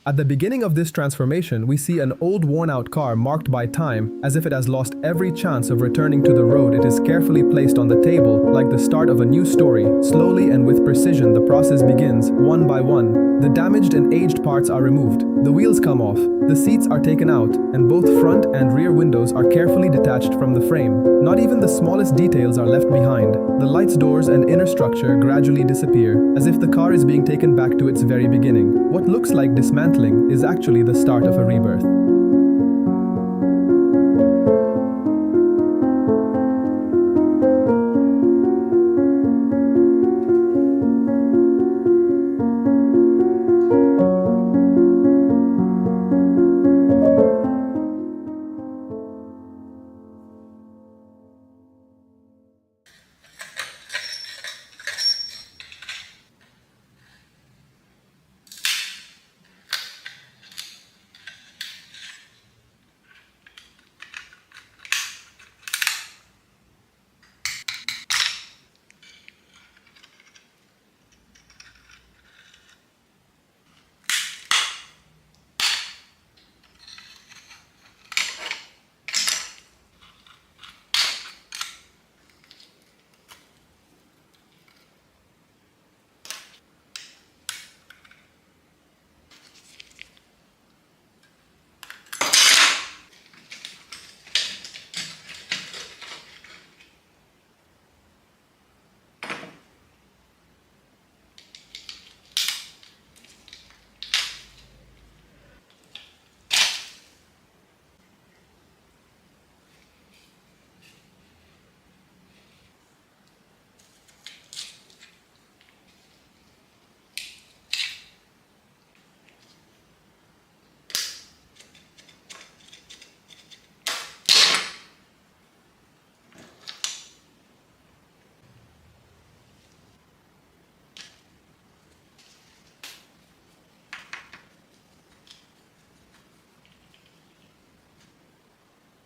At the beginning of this transformation, we see an old worn-out car marked by time, as if it has lost every chance of returning to the road. It is carefully placed on the table, like the start of a new story. Slowly and with precision, the process begins, one by one. The damaged and aged parts are removed. The wheels come off, the seats are taken out, and both front and rear windows are carefully detached from the frame. Not even the smallest details are left behind. The lights, doors, and inner structure gradually disappear, as if the car is being taken back to its very beginning. What looks like dismantling is actually the start of a rebirth.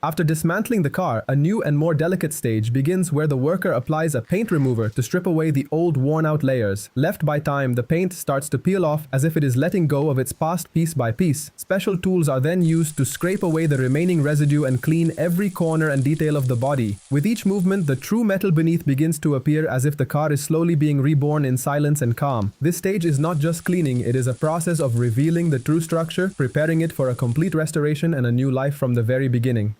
After dismantling the car, a new and more delicate stage begins where the worker applies a paint remover to strip away the old worn-out layers. Left by time, the paint starts to peel off as if it is letting go of its past piece by piece. Special tools are then used to scrape away the remaining residue and clean every corner and detail of the body. With each movement, the true metal beneath begins to appear as if the car is slowly being reborn in silence and calm. This stage is not just cleaning, it is a process of revealing the true structure, preparing it for a complete restoration and a new life from the very beginning.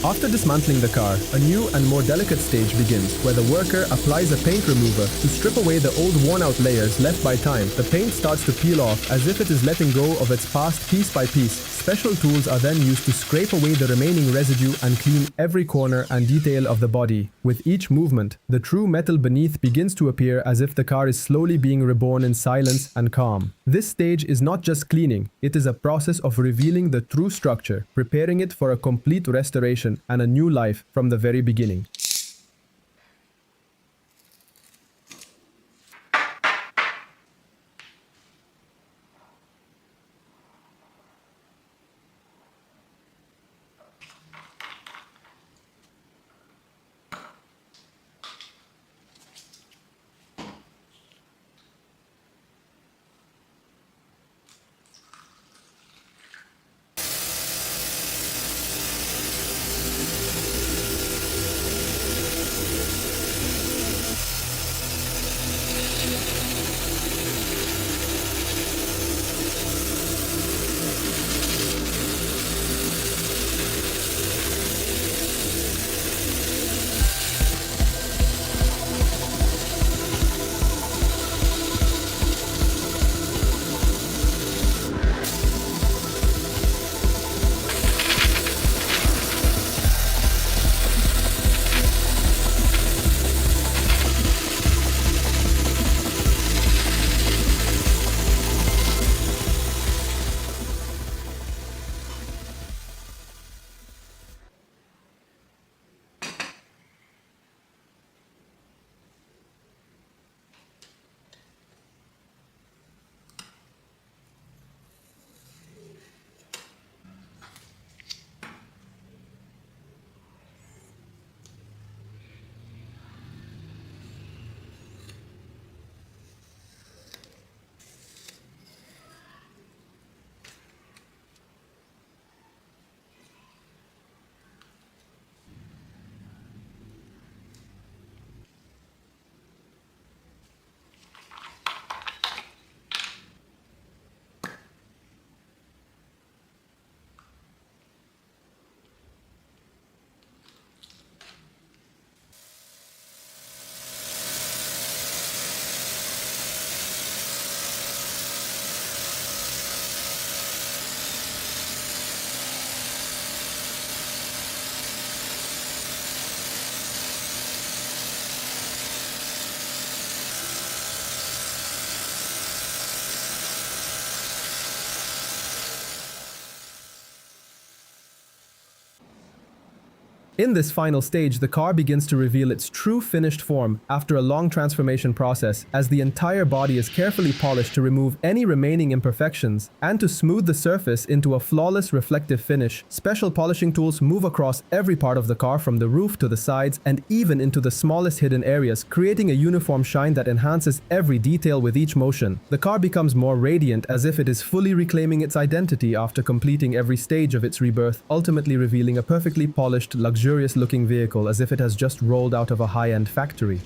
After dismantling the car, a new and more delicate stage begins, where the worker applies a paint remover to strip away the old worn-out layers left by time. The paint starts to peel off as if it is letting go of its past piece by piece. Special tools are then used to scrape away the remaining residue and clean every corner and detail of the body. With each movement, the true metal beneath begins to appear as if the car is slowly being reborn in silence and calm. This stage is not just cleaning, it is a process of revealing the true structure, preparing it for a complete restoration and a new life from the very beginning. In this final stage, the car begins to reveal its true finished form after a long transformation process, as the entire body is carefully polished to remove any remaining imperfections and to smooth the surface into a flawless reflective finish. Special polishing tools move across every part of the car, from the roof to the sides and even into the smallest hidden areas, creating a uniform shine that enhances every detail with each motion. The car becomes more radiant, as if it is fully reclaiming its identity after completing every stage of its rebirth, ultimately revealing a perfectly polished, luxurious-looking vehicle as if it has just rolled out of a high-end factory.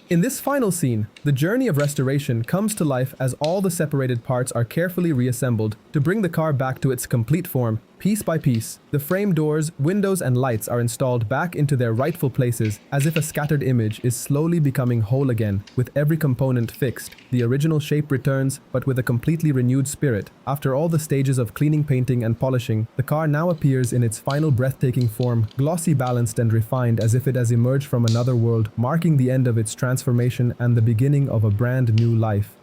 In this final scene, the journey of restoration comes to life as all the separated parts are carefully reassembled to bring the car back to its complete form. Piece by piece, the frame doors, windows, and lights are installed back into their rightful places as if a scattered image is slowly becoming whole again. With every component fixed, the original shape returns, but with a completely renewed spirit. After all the stages of cleaning, painting, and polishing, the car now appears in its final breathtaking form, glossy, balanced, and refined as if it has emerged from another world, marking the end of its transformation and the beginning of a brand new life.